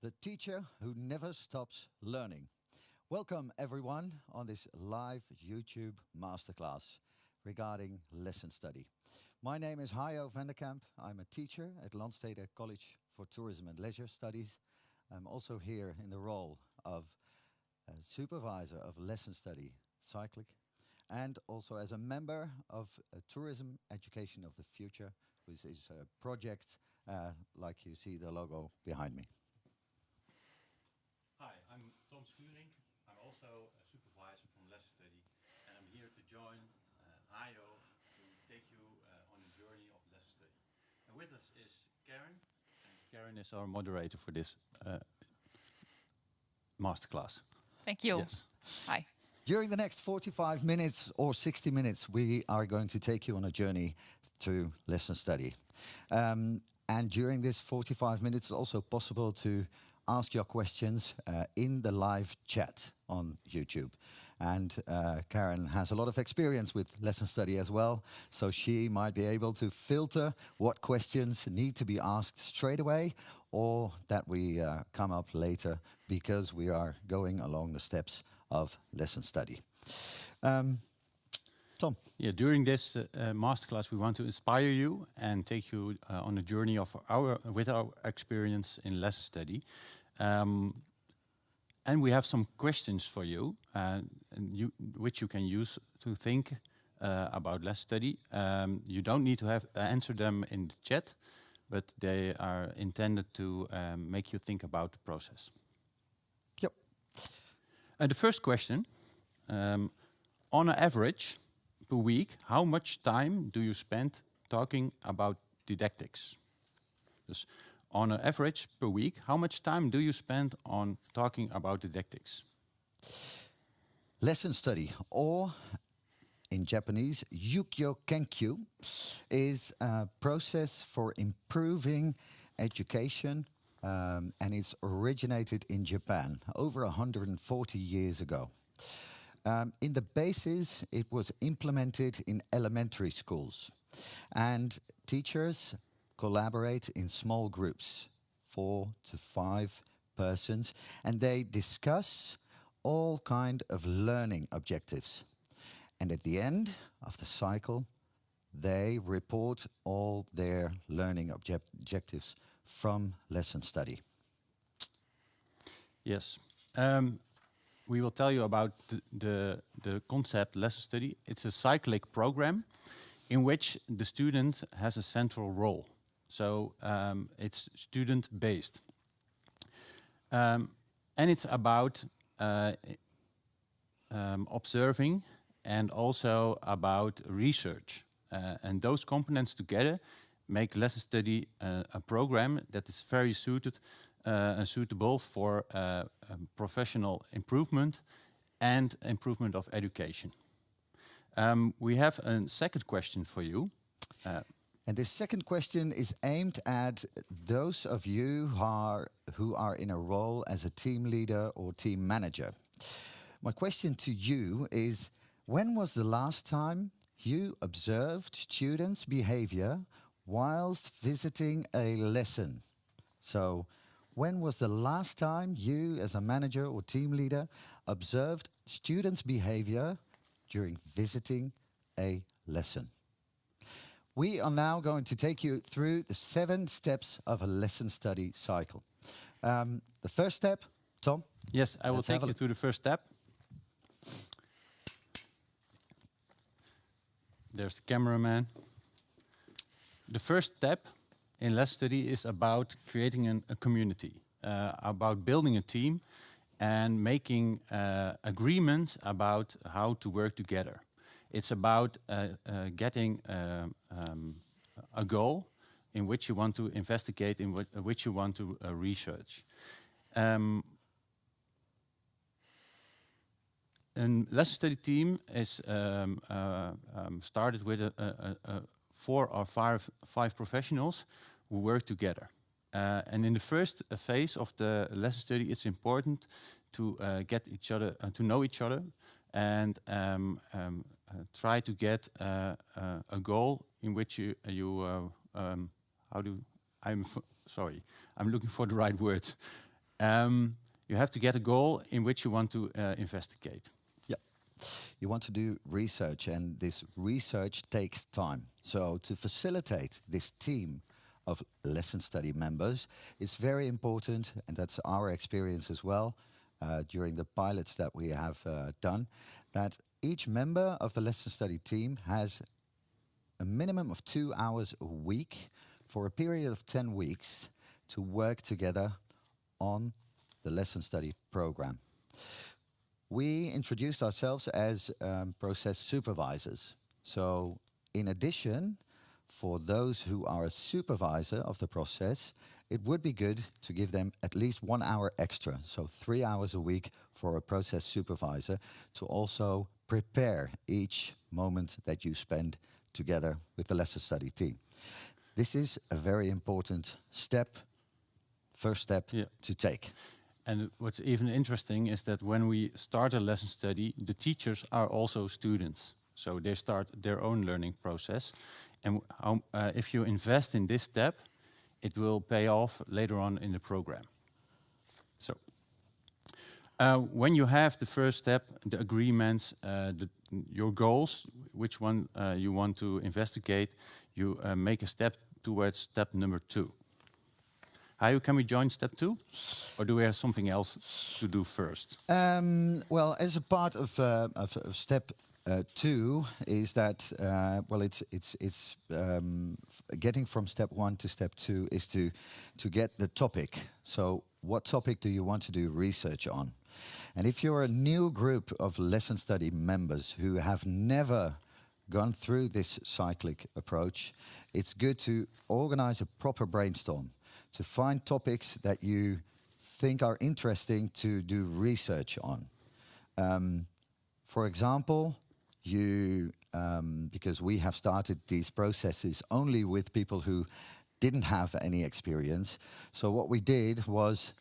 the teacher who never stops learning. Welcome everyone on this live YouTube masterclass regarding lesson study. My name is Hajo van der Kamp. I'm a teacher at Landstede College for Tourism and Leisure Studies. I'm also here in the role of a supervisor of lesson study cyclic and also as a member of Tourism Education of the Future, which is a project like you see the logo behind me. Hi, I'm Tom Schuring. I'm also a supervisor from Lesson Study, and I'm here to join Hajo to take you on a journey of Lesson Study. And with us is Karen. And Karen is our moderator for this masterclass. Thank you. Yes. Hi. During the next 45 minutes or 60 minutes, we are going to take you on a journey through lesson study. And during this 45 minutes, it's also possible to ask your questions in the live chat on YouTube. And Karen has a lot of experience with lesson study as well, so she might be able to filter what questions need to be asked straight away or that we come up later because we are going along the steps of lesson study. Tom. Yeah, during this masterclass, we want to inspire you and take you on a journey of with our experience in lesson study. And we have some questions for you, which you can use to think about lesson study. You don't need to have answer them in the chat, but they are intended to make you think about the process. Yep. The first question, on an average per week, how much time do you spend talking about didactics? Dus on an average per week, how much time do you spend on talking about didactics? Lesson study, or in Japanese, yukyo kenkyu, is a process for improving education, and it's originated in Japan over 140 years ago. In the basis, it was implemented in elementary schools, and teachers collaborate in small groups, 4 to 5 persons, and they discuss all kind of learning objectives. And at the end of the cycle, they report all their learning objectives from lesson study. Yes. We will tell you about the concept lesson study. It's a cyclic program in which the student has a central role. So it's student-based. And it's about observing and also about research. And those components together make lesson study a program that is very suited and suitable for professional improvement and improvement of education. We have a second question for you. And this second question is aimed at those of you who are in a role as a team leader or team manager. My question to you is, when was the last time you observed students' behavior whilst visiting a lesson? So, when was the last time you, as a manager or team leader, observed students' behavior during visiting a lesson? We are now going to take you through the 7 steps of a lesson study cycle. The first step, Tom? Yes, I will take you through the first step. There's the cameraman. The first step in lesson study is about creating a community, about building a team and making agreements about how to work together. It's about getting a goal in which you want to investigate, in which you want to research. A lesson study team is started with 4 or 5 professionals who work together. And in the first phase of the lesson study, it's important to get each other to know each other and try to get a goal in which I'm looking for the right words. You have to get a goal in which you want to investigate. Yeah. You want to do research, and this research takes time. So to facilitate this team of lesson study members, it's very important, and that's our experience as well during the pilots that we have done, that each member of the lesson study team has a minimum of 2 hours a week for a period of 10 weeks to work together on the lesson study program. We introduced ourselves as process supervisors. So in addition, for those who are a supervisor of the process, it would be good to give them at least 1 hour extra, so 3 hours a week for a process supervisor, to also prepare each moment that you spend together with the lesson study team. This is a very important step, first step to take. And what's even interesting is that when we start a lesson study, the teachers are also students. So they start their own learning process. And if you invest in this step, it will pay off later on in the program. So when you have the first step, the agreements, your goals, which one you want to investigate, you make a step towards step number 2. How can we join step 2? Or do we have something else to do first? Well, as a part of step 2 is that it's getting from step 1 to step 2 is to get the topic. So what topic do you want to do research on? And if you're a new group of lesson study members who have never gone through this cyclic approach, it's good to organize a proper brainstorm to find topics that you think are interesting to do research on. For example, because we have started these processes only with people who didn't have any experience, so what we did was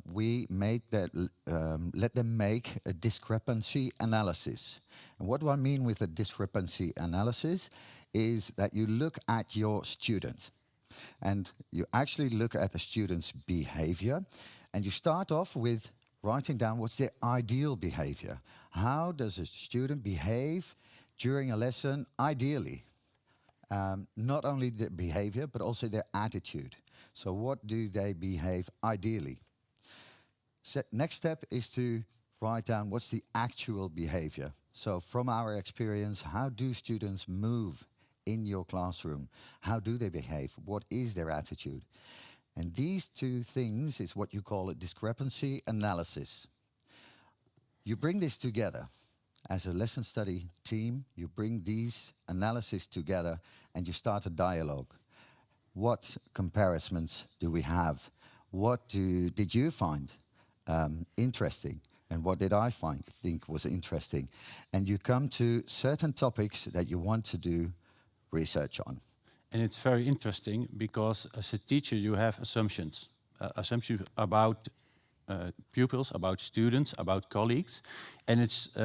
we made that let them make a discrepancy analysis. And what do I mean with a discrepancy analysis is that you look at your student and you actually look at the student's behavior, and you start off with writing down what's their ideal behavior. How does a student behave during a lesson ideally? Not only the behavior, but also their attitude. So what do they behave ideally? Next step is to write down what's the actual behavior. So from our experience, how do students move in your classroom? How do they behave? What is their attitude? And these two things is what you call a discrepancy analysis. You bring this together as a lesson study team. You bring these analyses together and you start a dialogue. What comparisons do we have? What did you find interesting? And what did I think was interesting? And you come to certain topics that you want to do research on. And it's very interesting because as a teacher you have assumptions. Assumptions about pupils, about students, about colleagues. And it's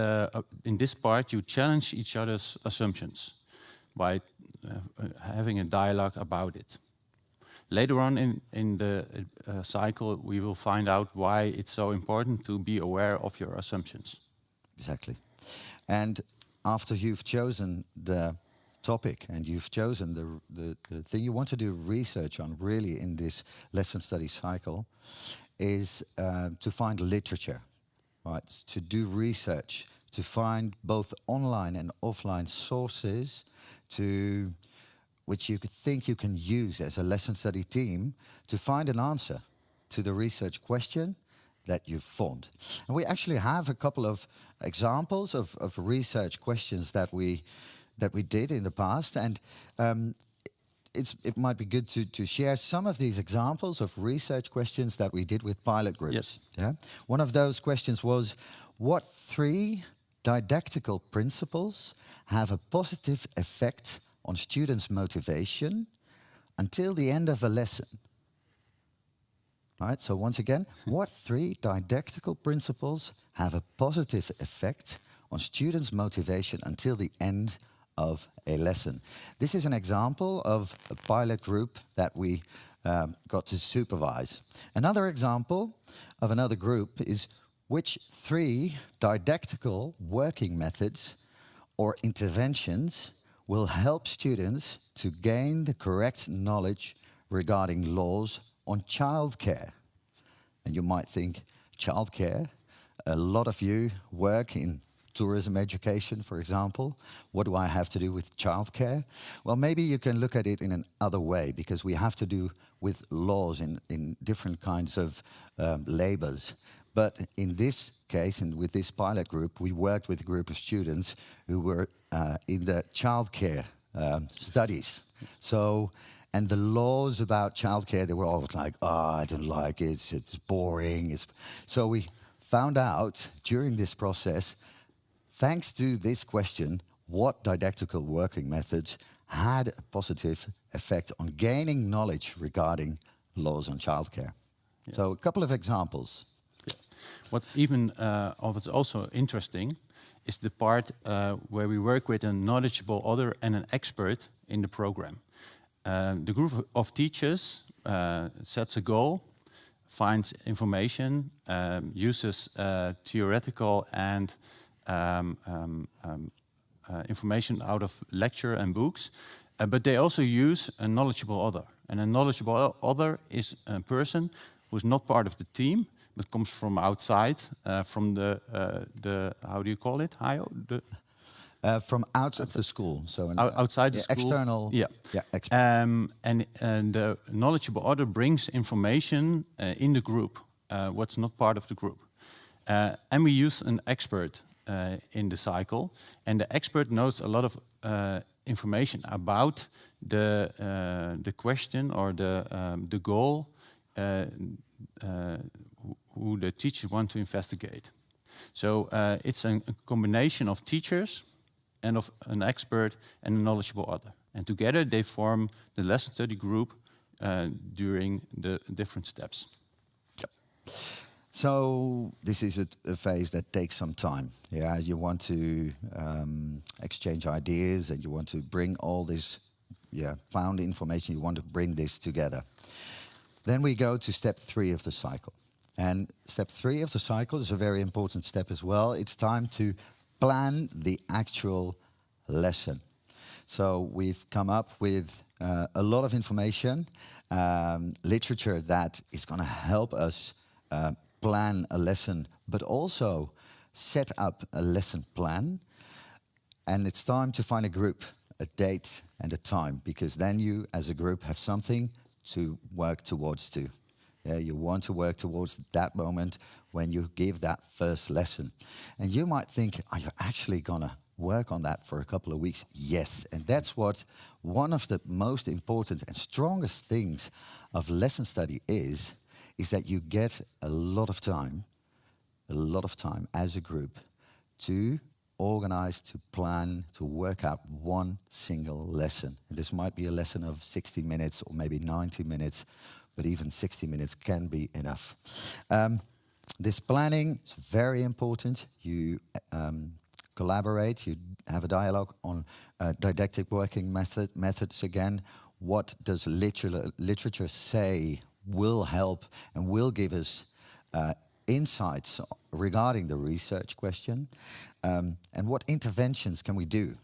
in this part you challenge each other's assumptions by having a dialogue about it. Later on in the cycle we will find out why it's so important to be aware of your assumptions. Exactly. And after you've chosen the topic and you've chosen the thing you want to do research on really in this lesson study cycle is to find literature, right? To do research, to find both online and offline sources which you think you can use as a lesson study team to find an answer to the research question that you've formed. And we actually have a couple of examples of research questions that we did in the past, and it might be good to share some of these examples of research questions that we did with pilot groups. Yes. Yeah? One of those questions was, what 3 didactical principles have a positive effect on students' motivation until the end of a lesson? All right, so once again, what 3 didactical principles have a positive effect on students' motivation until the end of a lesson? This is an example of a pilot group that we got to supervise. Another example of another group is which 3 didactical working methods or interventions will help students to gain the correct knowledge regarding laws on childcare. And you might think, childcare? A lot of you work in tourism education, for example. What do I have to do with childcare? Well, maybe you can look at it in another way, because we have to do with laws in different kinds of labors. But in this case, and with this pilot group, we worked with a group of students who were in the childcare studies. So, and the laws about childcare, they were always like, oh, I don't like it, it's boring. So we found out during this process, thanks to this question, what didactical working methods had a positive effect on gaining knowledge regarding laws on childcare. Yes. So a couple of examples. Yeah. What's also interesting is the part where we work with a knowledgeable other and an expert in the program. The group of teachers sets a goal, finds information, uses theoretical and information out of lecture and books, but they also use a knowledgeable other. And a knowledgeable other is a person who's not part of the team, but comes from outside, from the how do you call it, Hayo? From outside the school, so outside the school, external. Yeah. And the knowledgeable other brings information in the group, what's not part of the group, and we use an expert in the cycle, and the expert knows a lot of information about the question or the goal who the teachers want to investigate. So it's a combination of teachers and of an expert and a knowledgeable other. And together they form the lesson study group during the different steps. Yep. So this is a phase that takes some time. Yeah, you want to exchange ideas, and you want to bring all this found information, you want to bring this together. Then we go to step 3 of the cycle. And step 3 of the cycle is a very important step as well. It's time to plan the actual lesson. So we've come up with a lot of information, literature that is going to help us plan a lesson, but also set up a lesson plan. And it's time to find a group, a date and a time, because then you as a group have something to work towards too. Yeah, you want to work towards that moment when you give that first lesson. And you might think, are you actually going to work on that for a couple of weeks? Yes, and that's what one of the most important and strongest things of lesson study is that you get a lot of time as a group to organize, to plan, to work out one single lesson. And this might be a lesson of 60 minutes or maybe 90 minutes, but even 60 minutes can be enough. This planning is very important. You collaborate, you have a dialogue on didactic working methods again. What does literature say will help and will give us insights regarding the research question, and what interventions can we do?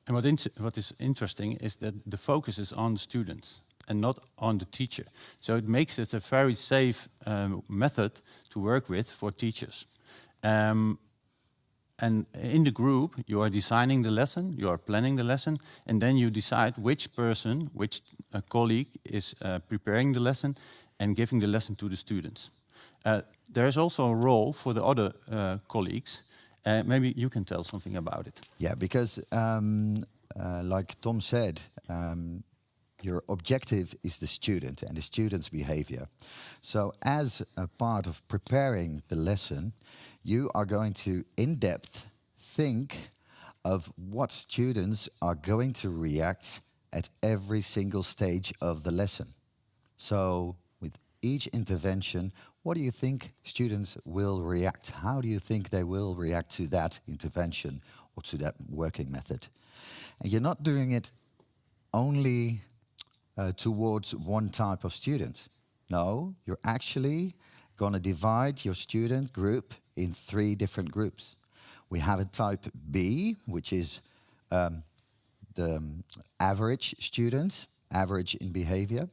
And what is interesting is that the focus is on the students and not on the teacher. So it makes it a very safe method to work with for teachers. And in the group, you are designing the lesson, you are planning the lesson, and then you decide which person, which colleague is preparing the lesson and giving the lesson to the students. There is also a role for the other colleagues. Maybe you can tell something about it. Yeah, because like Tom said, your objective is the student and the student's behavior. So as a part of preparing the lesson, you are going to in-depth think of what students are going to react at every single stage of the lesson. So with each intervention, what do you think students will react? How do you think they will react to that intervention or to that working method? And you're not doing it only towards one type of student. No, you're actually going to divide your student group in 3 different groups. We have a type B, which is the average student, average in behavior.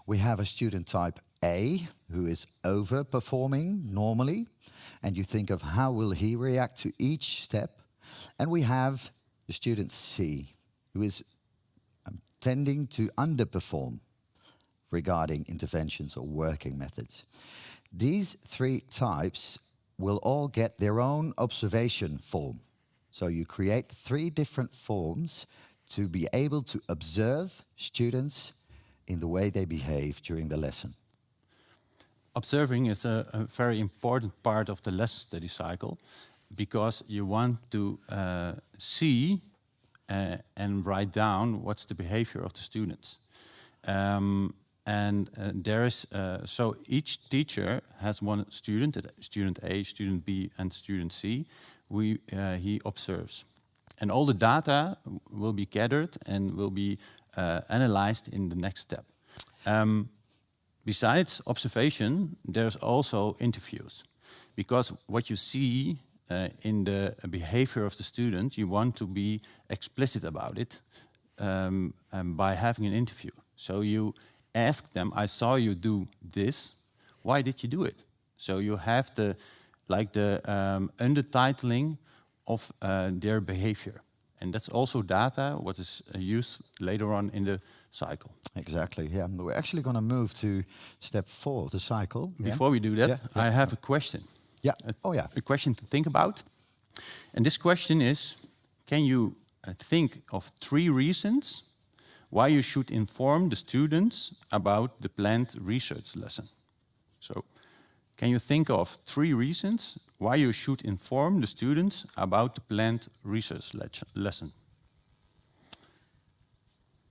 We have a student type A, who is overperforming normally, and you think of how will he react to each step. And we have the student C, who is tending to underperform regarding interventions or working methods. These 3 types will all get their own observation form. So you create 3 different forms to be able to observe students in the way they behave during the lesson. Observing is a very important part of the lesson study cycle because you want to see and write down what's the behavior of the students. There is so each teacher has one student, student A, student B, and student C. He observes, and all the data will be gathered and will be analyzed in the next step. Besides observation, there's also interviews, because what you see in the behavior of the student, you want to be explicit about it by having an interview. So you ask them, I saw you do this, why did you do it? So you have the undertitling of their behavior. And that's also data what is used later on in the cycle. Exactly, yeah. We're actually going to move to step 4 of the cycle. Before we do that, I have a question. Yeah. A question to think about. And this question is, can you think of 3 reasons why you should inform the students about the planned research lesson? So, can you think of 3 reasons why you should inform the students about the planned research lesson?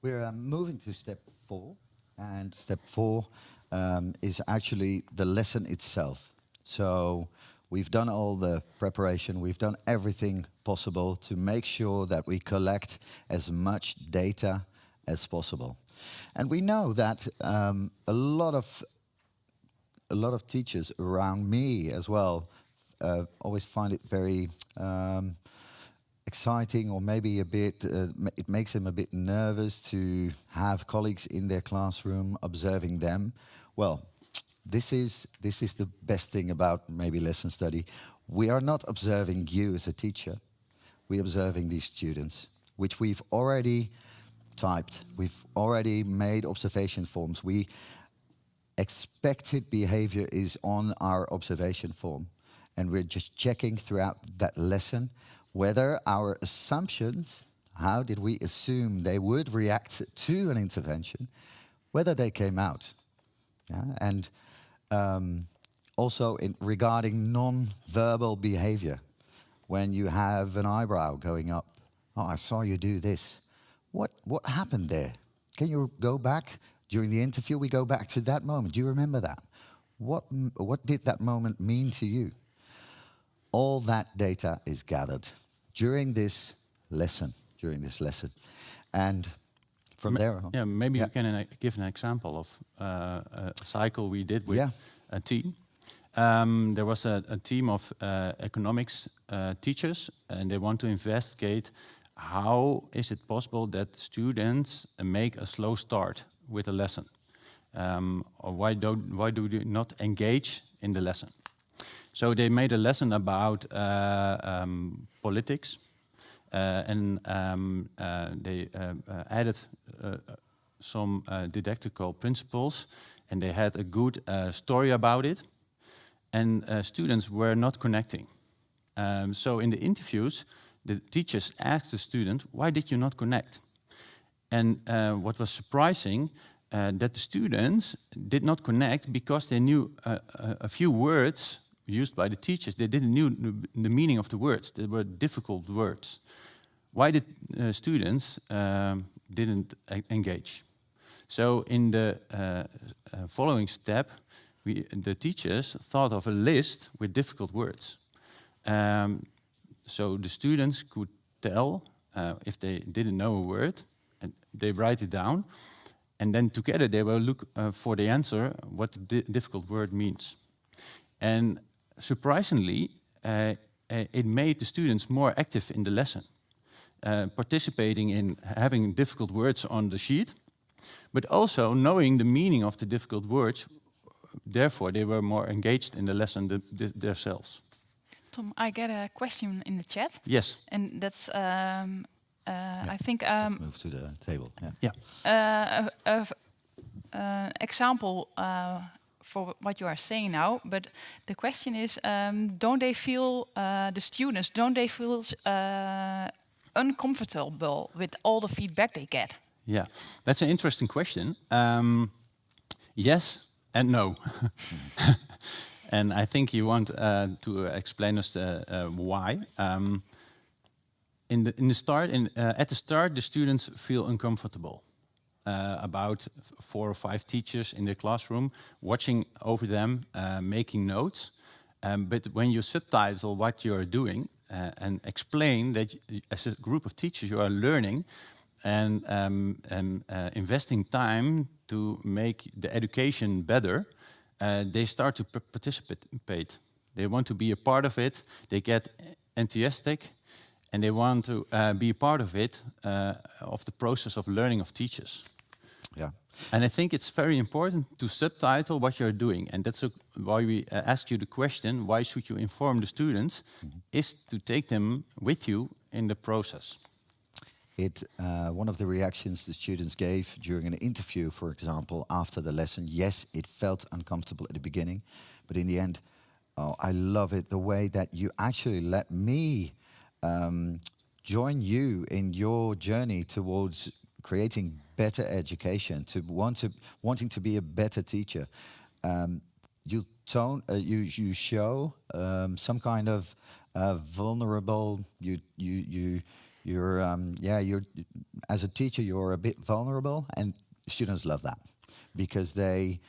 We're moving to step 4, and step 4 is actually the lesson itself. So we've done all the preparation, we've done everything possible to make sure that we collect as much data as possible. And we know that a lot of teachers around me as well always find it very exciting, or maybe a bit, it makes them a bit nervous to have colleagues in their classroom observing them. Well, this is the best thing about maybe lesson study. We are not observing you as a teacher. We're observing these students, which we've already typed. We've already made observation forms. Expected behavior is on our observation form. And we're just checking throughout that lesson whether our assumptions, how did we assume they would react to an intervention, whether they came out. Yeah? And also regarding non-verbal behavior, when you have an eyebrow going up, oh, I saw you do this. What happened there? Can you go back? During the interview, we go back to that moment. Do you remember that? What did that moment mean to you? All that data is gathered during this lesson. And from there on. Yeah, maybe you can give an example of a cycle we did with a team. There was a team of economics teachers, and they want to investigate how is it possible that students make a slow start with a lesson? Or why do they not engage in the lesson? So they made a lesson about politics, and they added some didactical principles, and they had a good story about it, and students were not connecting. So in the interviews, the teachers asked the student, why did you not connect? And what was surprising, that the students did not connect because they knew a few words used by the teachers. They didn't know the meaning of the words. They were difficult words. Why did students didn't engage? So in the following step, the teachers thought of a list with difficult words. So the students could tell if they didn't know a word, and they write it down. And then together they will look for the answer, what the difficult word means. And surprisingly, it made the students more active in the lesson, participating in having difficult words on the sheet, but also knowing the meaning of the difficult words. Therefore, they were more engaged in the lesson themselves. Tom, I get a question in the chat. Yes. And that's, I think, Let's move to the table. example for what you are saying now. But the question is, don't they feel, the students, don't they feel uncomfortable with all the feedback they get? Yeah, that's an interesting question. Yes and no. And I think you want to explain us why. At the start, the students feel uncomfortable about 4 or 5 teachers in the classroom watching over them, making notes. But when you subtitle what you are doing and explain that as a group of teachers you are learning and investing time to make the education better, they start to participate. They want to be a part of it. They get enthusiastic, and they want to be a part of it, of the process of learning of teachers. Yeah. And I think it's very important to subtitle what you're doing. And that's why we ask you the question, why should you inform the students, is to take them with you in the process. One of the reactions the students gave during an interview, for example, after the lesson, yes, it felt uncomfortable at the beginning, but in the end, I love it, the way that you actually let me join you in your journey towards creating better education, wanting to be a better teacher. You show some kind of vulnerable. You're as a teacher, you're a bit vulnerable, and students love that because they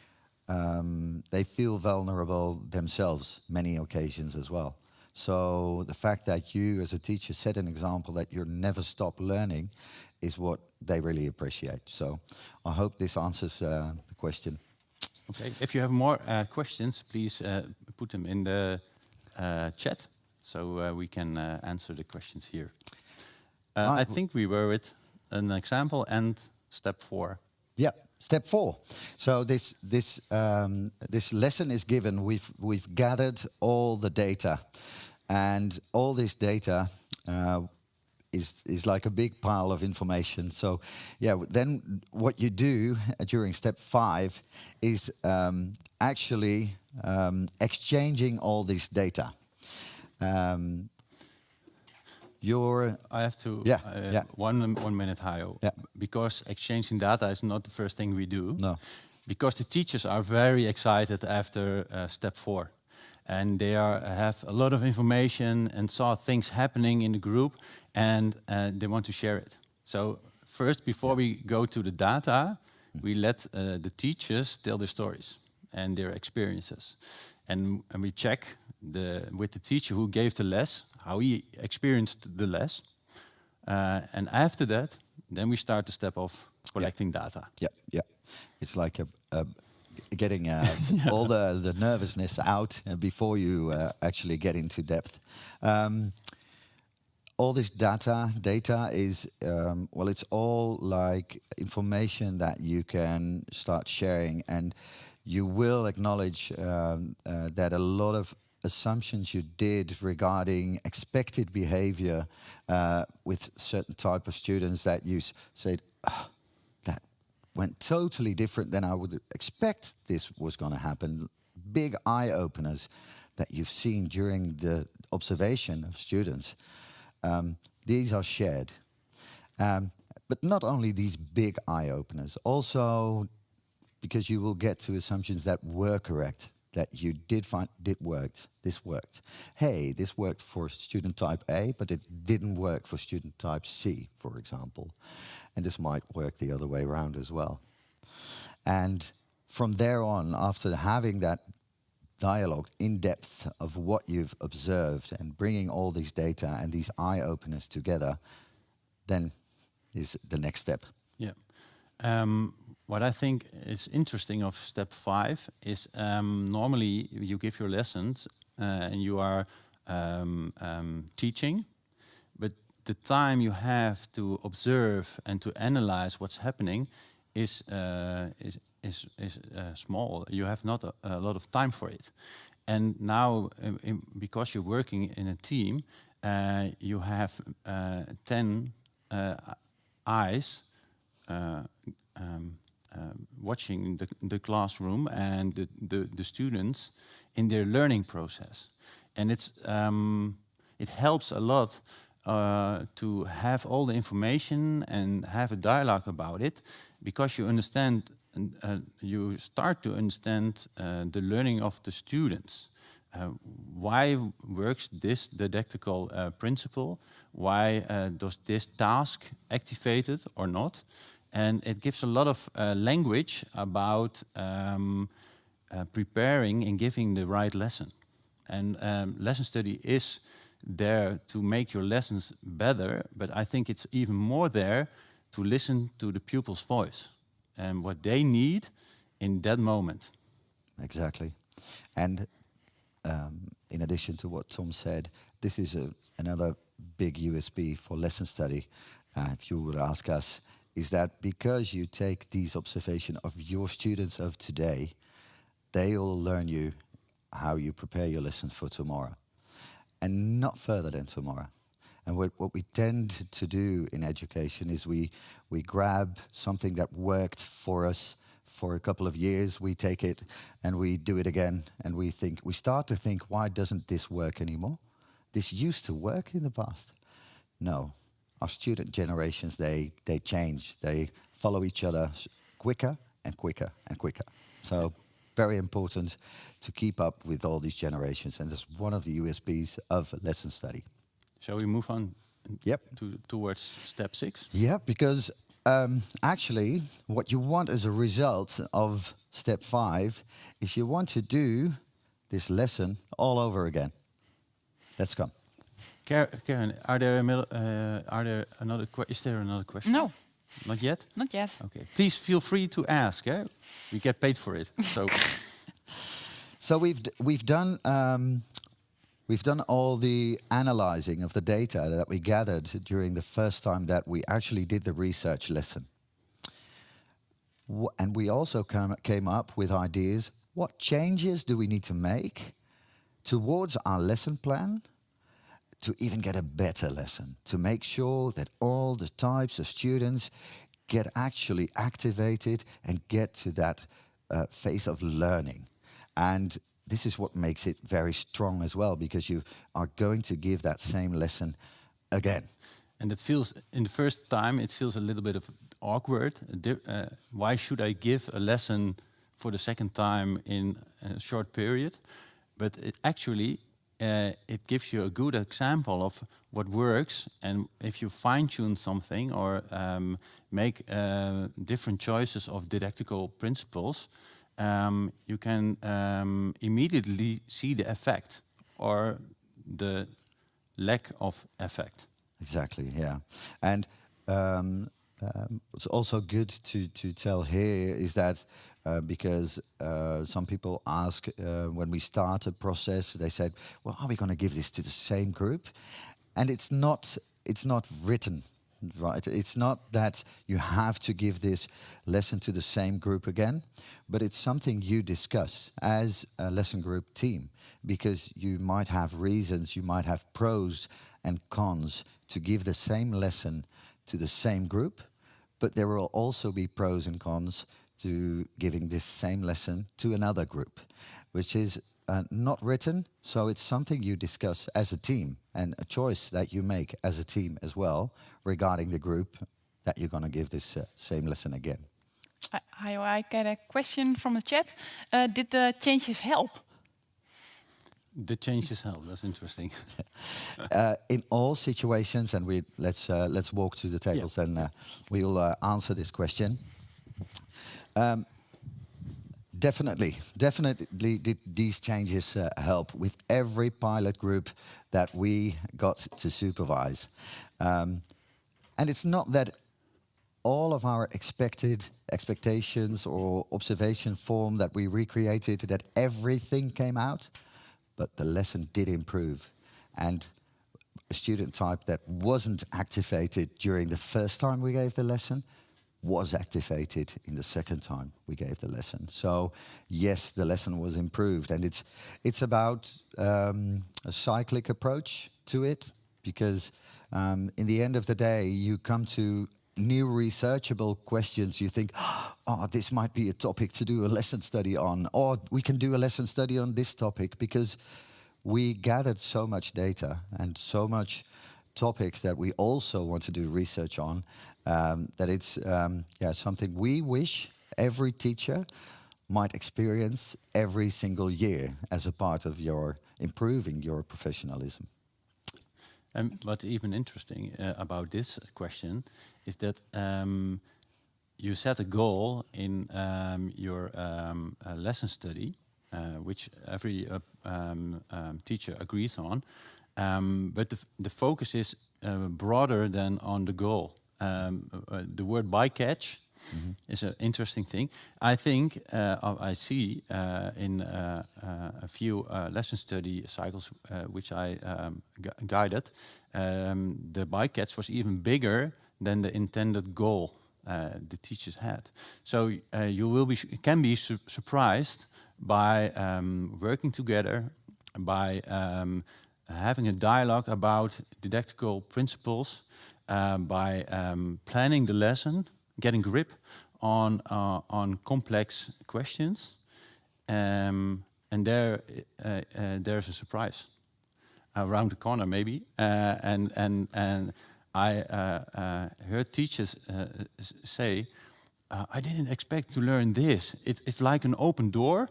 feel vulnerable themselves many occasions as well. So the fact that you as a teacher set an example that you never stop learning is what they really appreciate. So I hope this answers the question. Okay, if you have more questions, please put them in the chat so we can answer the questions here. I think we were with an example and step 4. Yeah, step 4. So this lesson is given. We've gathered all the data, and all this data is like a big pile of information. So yeah, then what you do during step 5 is actually exchanging all this data. I have to, yeah. 1 minute, Hayo. Yeah. Because exchanging data is not the first thing we do. No. Because the teachers are very excited after step 4. And they have a lot of information and saw things happening in the group, and they want to share it. So first, before we go to the data, we let the teachers tell their stories and their experiences. And we check with the teacher who gave the lesson, how he experienced the lesson. And after that, then we start the step of collecting data. Yeah. It's like getting all the nervousness out before you actually get into depth. All this data is, it's all like information that you can start sharing, and you will acknowledge that a lot of assumptions you did regarding expected behavior with certain type of students that you said, that went totally different than I would expect this was going to happen. Big eye-openers that you've seen during the observation of students. These are shared. But not only these big eye-openers, also because you will get to assumptions that were correct, that you did find worked. This worked. Hey, this worked for student type A, but it didn't work for student type C, for example. And this might work the other way around as well. And from there on, after having that dialogue in depth of what you've observed and bringing all these data and these eye-openers together, then is the next step. Yeah. what I think is interesting of step 5 is normally you give your lessons and you are teaching, but the time you have to observe and to analyze what's happening is small. You have not a lot of time for it. And now, because you're working in a team, you have 10 eyes watching the classroom and the students in their learning process. And it helps a lot to have all the information and have a dialogue about it, because you understand, you start to understand the learning of the students. Why works this didactical principle? Why does this task activated or not? And it gives a lot of language about preparing and giving the right lesson. And lesson study is there to make your lessons better, but I think it's even more there to listen to the pupil's voice and what they need in that moment. Exactly. And in addition to what Tom said, this is another big USB for lesson study, if you would ask us, is that because you take these observations of your students of today, they will learn you how you prepare your lessons for tomorrow, and not further than tomorrow. And what we tend to do in education is we grab something that worked for us for a couple of years, we take it and we do it again, and we start to think, why doesn't this work anymore? This used to work in the past. No, our student generations, they change. They follow each other quicker and quicker and quicker. So very important to keep up with all these generations, and that's one of the USBs of lesson study. Shall we move on Yep. towards step 6? Yeah, because actually what you want as a result of step 5 is you want to do this lesson all over again. Let's come. Karen, is there another question? No, Not yet? not yet. Okay. Please feel free to ask. We get paid for it. So So we've done all the analyzing of the data that we gathered during the first time that we actually did the research lesson. And we also came up with ideas. What changes do we need to make towards our lesson plan to even get a better lesson, to make sure that all the types of students get actually activated and get to that phase of learning? And this is what makes it very strong as well, because you are going to give that same lesson again. And it feels, in the first time, it feels a little bit of awkward. Why should I give a lesson for the second time in a short period? But it actually, it gives you a good example of what works. And if you fine-tune something or make different choices of didactical principles, you can immediately see the effect or the lack of effect. Exactly, yeah. And what's also good to tell here is that because some people ask when we start a process, they said, well, are we going to give this to the same group? And it's not written, right? It's not that you have to give this lesson to the same group again, but it's something you discuss as a lesson group team, because you might have reasons, you might have pros and cons to give the same lesson to the same group, but there will also be pros and cons to giving this same lesson to another group, which is not written, so it's something you discuss as a team and a choice that you make as a team as well regarding the group that you're going to give this same lesson again. I get a question from the chat. Did the changes help? The changes help. That's interesting. In all situations, and let's walk to the tables, and we will answer this question. Definitely did these changes help with every pilot group that we got to supervise. And it's not that all of our expectations or observation form that we recreated, that everything came out, but the lesson did improve. And a student type that wasn't activated during the first time we gave the lesson was activated in the second time we gave the lesson. So yes, the lesson was improved, and it's about a cyclic approach to it, because in the end of the day, you come to new researchable questions. You think, oh, this might be a topic to do a lesson study on, or we can do a lesson study on this topic, because we gathered so much data and so much topics that we also want to do research on, that it's something we wish every teacher might experience every single year as a part of your improving your professionalism. And what's even interesting about this question is that you set a goal in your lesson study, which every teacher agrees on, but the focus is broader than on the goal. The word bycatch is an interesting thing. I think I see in a few lesson study cycles which I guided, the bycatch was even bigger than the intended goal the teachers had. So you will can be surprised by working together, by having a dialogue about didactical principles, by planning the lesson, getting grip on complex questions, and there's a surprise around the corner, maybe. And I heard teachers say, "I didn't expect to learn this. It's like an open door,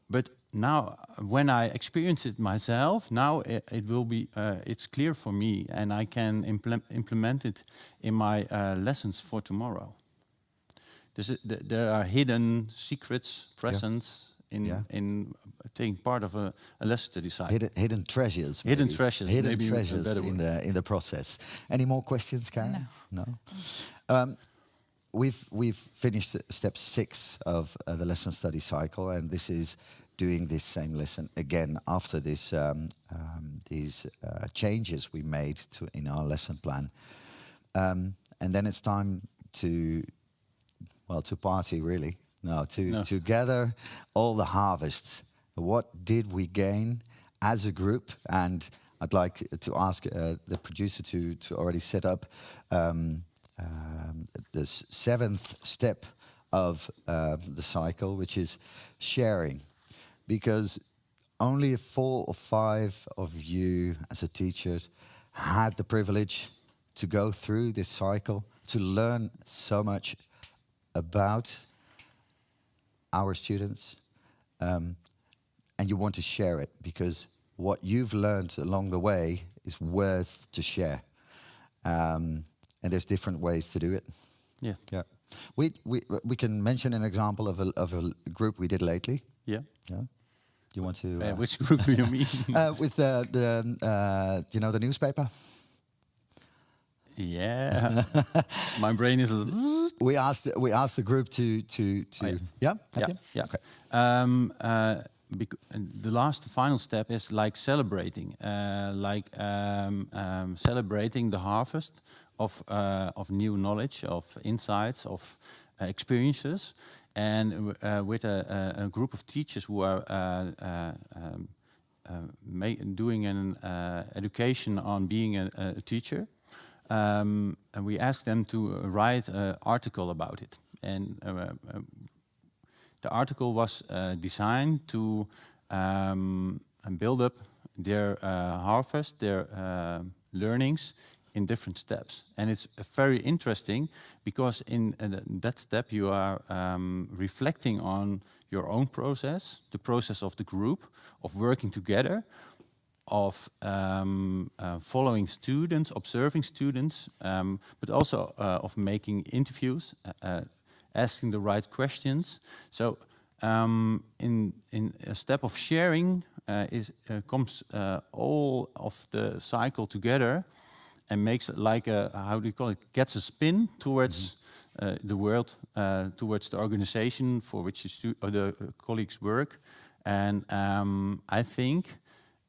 but now when I experience it myself, now it will be it's clear for me, and I can implement it in my lessons for tomorrow." There are hidden secrets present in taking part of a lesson study cycle. Hidden treasures. Hidden maybe. treasures. Hidden maybe treasures a better word. in the process. Any more questions, Karen? No. We've finished step 6 of the lesson study cycle, and this is doing this same lesson again after this these changes we made in our lesson plan, and then it's time to party, really. To gather all the harvests. What did we gain as a group? And I'd like to ask the producer to already set up the 7th step of the cycle, which is sharing. Because only 4 or 5 of you as a teacher had the privilege to go through this cycle, to learn so much about our students, and you want to share it, because what you've learned along the way is worth to share, and there's different ways to do it. Yeah. We can mention an example of a group we did lately. Yeah. Do you want to? Which group do you mean? With the the newspaper. Yeah, my brain is. We asked the group to. Yeah. Okay. The last final step is like celebrating, celebrating the harvest of new knowledge, of insights, of experiences, and with a group of teachers who are doing an education on being a teacher. And we asked them to write an article about it. And the article was designed to build up their harvest, their learnings in different steps. And it's very interesting because in that step you are reflecting on your own process, the process of the group, of working together, of following students, observing students, but also of making interviews, asking the right questions. So in a step of sharing comes all of the cycle together, and makes it like a, how do you call it, gets a spin towards the world, towards the organization for which the colleagues work. And I think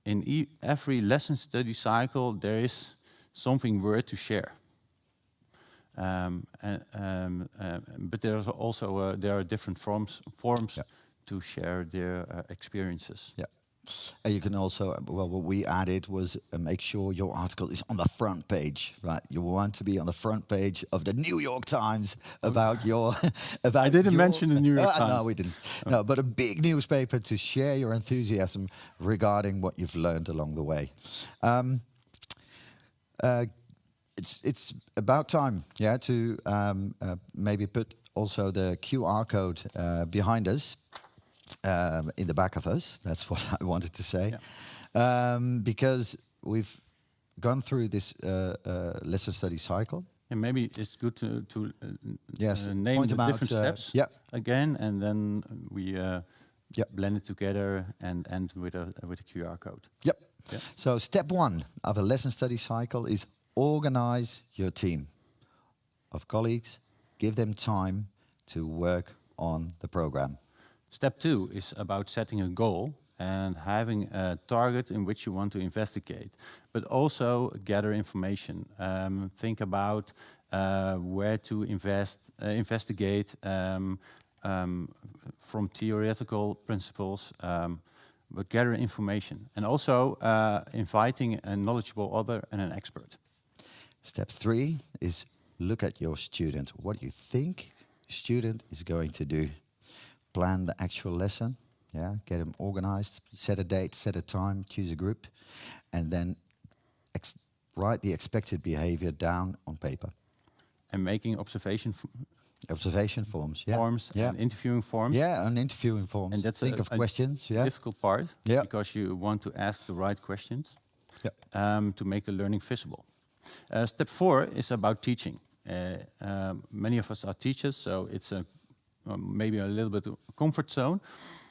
in every lesson study cycle there is something worth to share. But there's also there are different forms to share their experiences. Yeah. And you can also, well, what we added was make sure your article is on the front page, right? You want to be on the front page of the New York Times about your. About I didn't mention the New York Times. No, we didn't. No, but a big newspaper to share your enthusiasm regarding what you've learned along the way. It's about time, yeah, to maybe put also the QR code behind us. In the back of us. That's what I wanted to say. Yeah. Because we've gone through this lesson study cycle. And maybe it's good to name point the different steps again, and then we blend it together and end with a QR code. Yep. Yeah. So step 1 of a lesson study cycle is organize your team of colleagues. Give them time to work on the program. Step 2 is about setting a goal and having a target in which you want to investigate, but also gather information. Think about where to investigate from theoretical principles, but gather information. And also inviting a knowledgeable other and an expert. Step 3 is look at your student. What do you think the student is going to do? Plan the actual lesson, get them organized, set a date, set a time, choose a group, and then write the expected behavior down on paper. And making observation forms, and interviewing forms. Yeah, and interviewing forms. And that's think of questions. Yeah, difficult part because you want to ask the right questions to make the learning visible. Step 4 is about teaching. Many of us are teachers, so it's maybe a little bit comfort zone,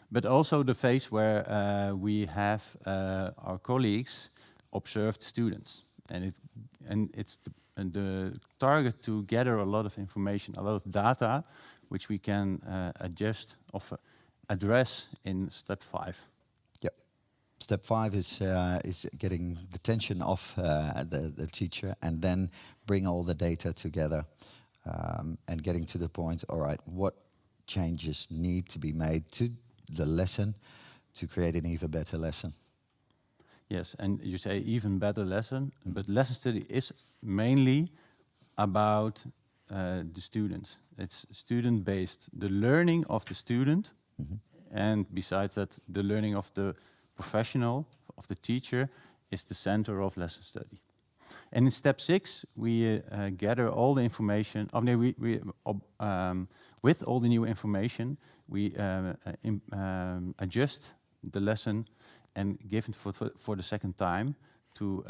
but also the phase where we have our colleagues observe the students, and it's the target to gather a lot of information, a lot of data, which we can address in step 5. Yep. Step 5 is getting the tension off the teacher, and then bring all the data together, and getting to the point. All right, what changes need to be made to the lesson to create an even better lesson? Yes, and you say even better lesson, but lesson study is mainly about the students. It's student-based, the learning of the student, and besides that, the learning of the professional, of the teacher, is the center of lesson study. And in step 6, we gather all the information. With all the new information, we adjust the lesson and give it for the second time to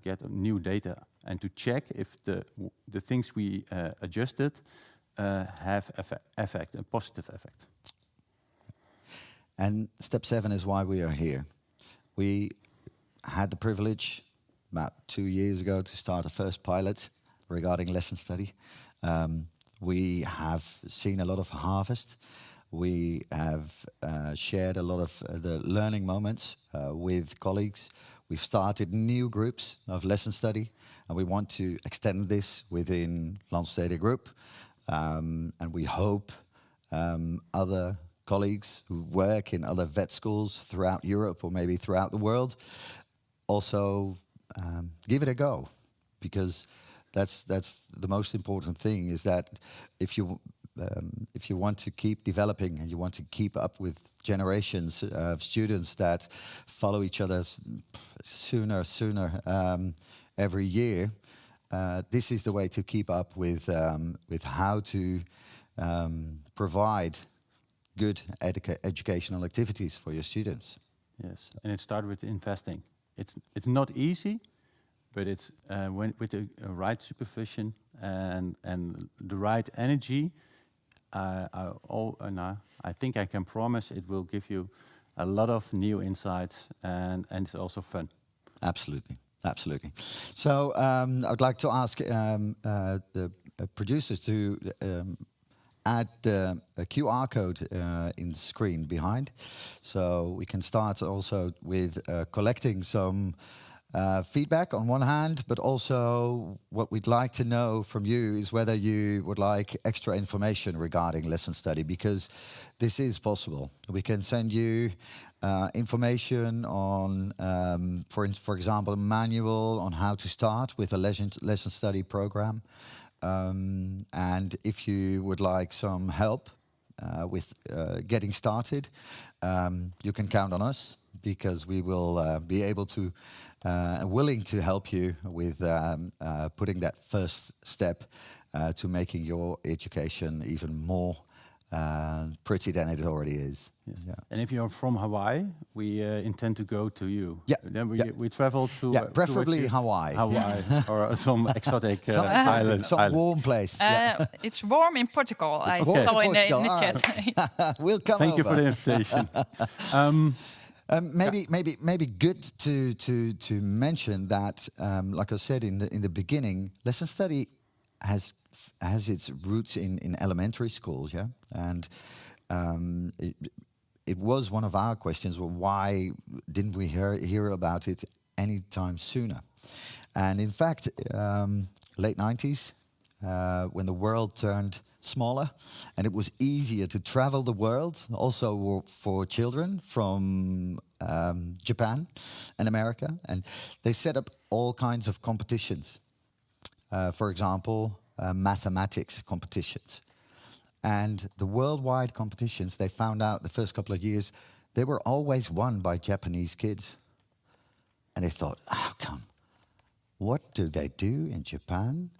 get new data and to check if the things we adjusted have a positive effect. And step 7 is why we are here. We had the privilege about 2 years ago to start a first pilot regarding lesson study. We have seen a lot of harvest. We have shared a lot of the learning moments with colleagues. We've started new groups of lesson study, and we want to extend this within Landstede Group. And we hope other colleagues who work in other vet schools throughout Europe or maybe throughout the world also give it a go, because that's the most important thing, is that if you want to keep developing and you want to keep up with generations of students that follow each other sooner every year, this is the way to keep up with how to provide good educational activities for your students. Yes, and it started with investing. It's not easy, but it's with the right supervision and the right energy. I think I can promise it will give you a lot of new insights, and it's also fun. Absolutely. Absolutely. So I'd like to ask the producers to add the QR code in the screen behind. So we can start also with collecting some feedback on one hand, but also what we'd like to know from you is whether you would like extra information regarding lesson study, because this is possible. We can send you information on, for example, a manual on how to start with a lesson study program. And if you would like some help with getting started, you can count on us, because we will be able to, willing to help you with putting that first step to making your education even more pretty than it already is. Yes. Yeah. And if you're from Hawaii, we intend to go to you. Yeah. Then we, Yeah. we travel to... Preferably towards Hawaii. Hawaii, or some exotic Some island. warm place. Yeah. It's warm in Portugal. I warm saw in in the Portugal, chat. We'll come Thank over. you for the invitation. Maybe good to mention that, like I said in the beginning, lesson study has its roots in elementary schools, yeah, and it was one of our questions. Well, why didn't we hear about it any time sooner? And in fact, late 90s, when the world turned smaller and it was easier to travel the world, also for children from Japan and America, and they set up all kinds of competitions. For example, mathematics competitions. And the worldwide competitions, they found out the first couple of years, they were always won by Japanese kids. And they thought, how come? What do they do in Japan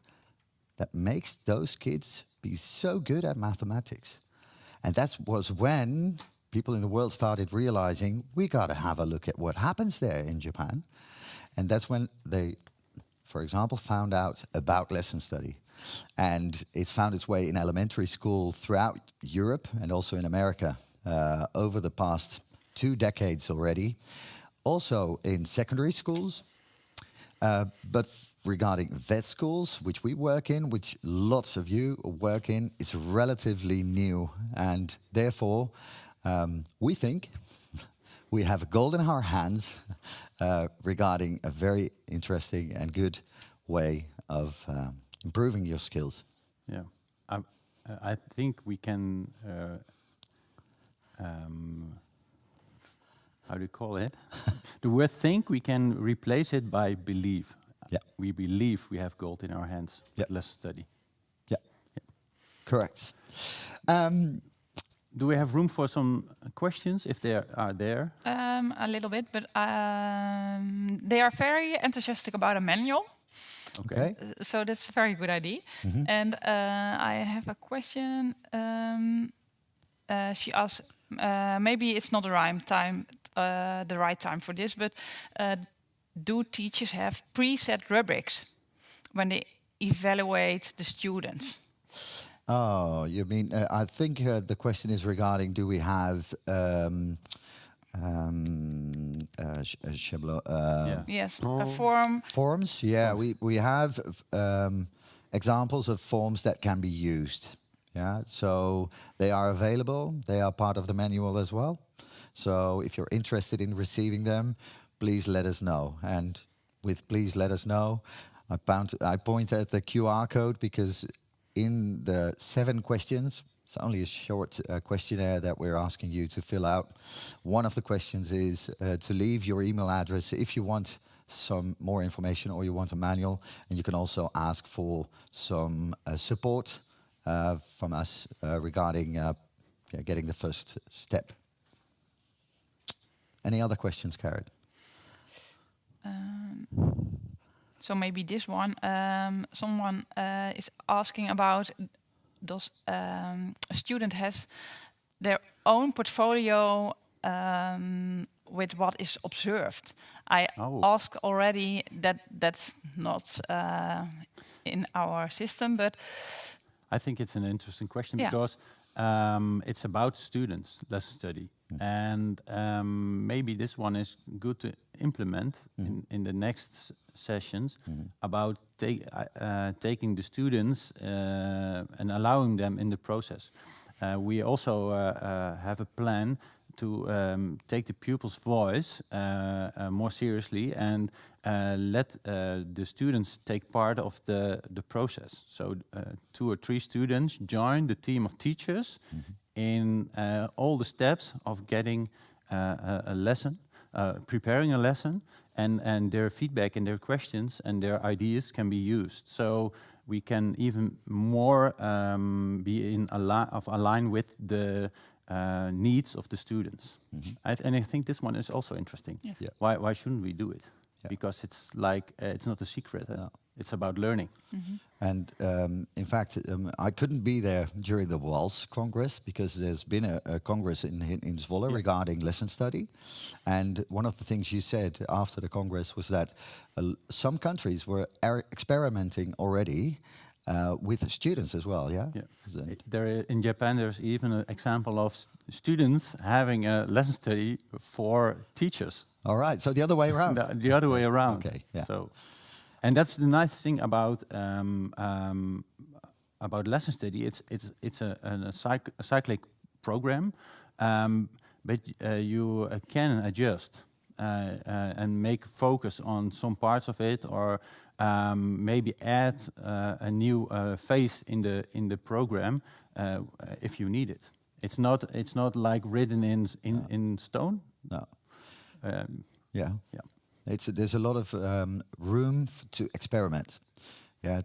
that makes those kids be so good at mathematics? And that was when people in the world started realizing, we got to have a look at what happens there in Japan. And that's when they, for example, found out about lesson study. And it's found its way in elementary school throughout Europe and also in America over the past 2 decades already. Also in secondary schools. But regarding vet schools, which we work in, which lots of you work in, it's relatively new. And therefore, we think we have a gold in our hands regarding a very interesting and good way of improving your skills. Yeah, I think we can. How do you call it? The word "think" we can replace it by "believe." Yeah. We believe we have gold in our hands. Yeah. Let's study. Yeah, correct. Do we have room for some questions, if they are there? A little bit, but they are very enthusiastic about a manual. Okay. So that's a very good idea. And I have a question. She asks, maybe it's not the right time for this, but do teachers have preset rubrics when they evaluate the students? Oh, you mean, I think the question is regarding, do we have Yes, a form. forms? Yeah, we have examples of forms that can be used. Yeah, so they are available. They are part of the manual as well. So if you're interested in receiving them, please let us know. And with please let us know, I point at the QR code, because in the 7 questions, it's only a short questionnaire that we're asking you to fill out. One of the questions is to leave your email address if you want some more information or you want a manual. And you can also ask for some support from us regarding getting the first step. Any other questions, Karen? So maybe this one. Someone is asking about, does a student has their own portfolio with what is observed? I asked already that's not in our system, but I think it's an interesting question, Yeah. because it's about students, lesson study. And maybe this one is good to implement in the next sessions about taking the students and allowing them in the process. We also have a plan to take the pupil's voice more seriously and let the students take part of the process. So 2 or 3 students join the team of teachers in all the steps of getting a lesson, preparing a lesson, and their feedback and their questions and their ideas can be used. So we can even more be in align with the needs of the students. And I think this one is also interesting. Yes. Yeah. Why shouldn't we do it? Yeah. Because it's like it's not a secret. No. It's about learning. And in fact, I couldn't be there during the WALS Congress because there's been a congress in Zwolle regarding lesson study. And one of the things you said after the congress was that some countries were experimenting already with students as well, yeah? In Japan, there's even an example of students having a lesson study for teachers. All right, so the other way around. The other way around. Okay, yeah. So, and that's the nice thing about lesson study. It's a cyclic program, but you can adjust and make focus on some parts of it, or maybe add a new phase in the program if you need it. It's not like written in stone. No. Yeah. There's a lot of room to experiment. Yeah,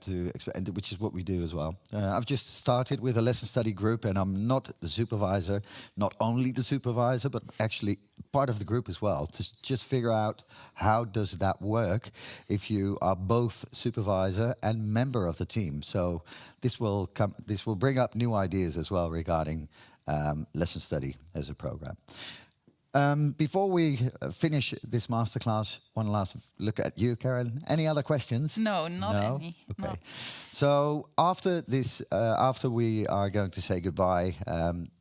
and which is what we do as well. I've just started with a lesson study group, and I'm not the supervisor, not only the supervisor, but actually part of the group as well, to just figure out how does that work if you are both supervisor and member of the team. So this will bring up new ideas as well regarding lesson study as a program. Before we finish this masterclass, one last look at you, Karen. Any other questions? No, not any. Okay. No. So after this, after we are going to say goodbye,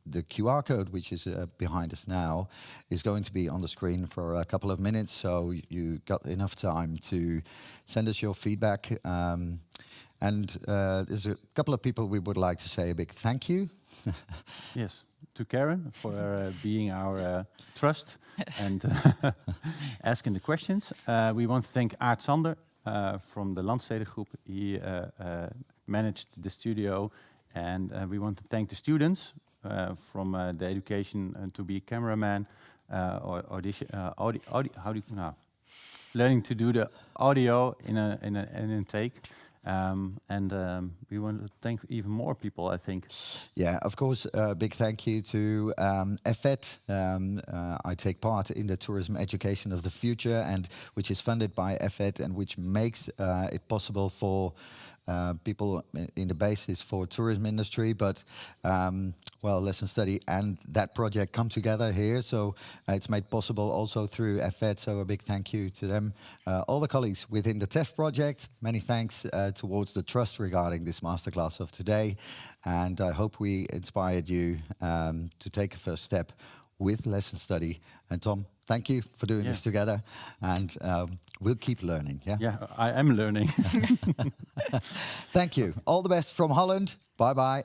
the QR code, which is behind us now, is going to be on the screen for a couple of minutes. So you got enough time to send us your feedback. And there's a couple of people we would like to say a big thank you. Yes, to Karen for being our trust and asking the questions. We want to thank Aart Sander from the Landsteden Groep. He managed the studio, and we want to thank the students from the education to be a cameraman or audition, how do you now? Learning to do the audio in an take. And we want to thank even more people, I think. Yeah, of course, big thank you to EFET. I take part in the Tourism Education of the Future, and which is funded by EFET and which makes it possible for people in the basis for tourism industry, but lesson study and that project come together here, so it's made possible also through EFET, so a big thank you to them. All the colleagues within the TEF project, many thanks towards the trust regarding this masterclass of today, and I hope we inspired you to take a first step with lesson study. And Tom, thank you for doing this together, and we'll keep learning. Yeah, I am learning. Thank you. All the best from Holland. Bye bye.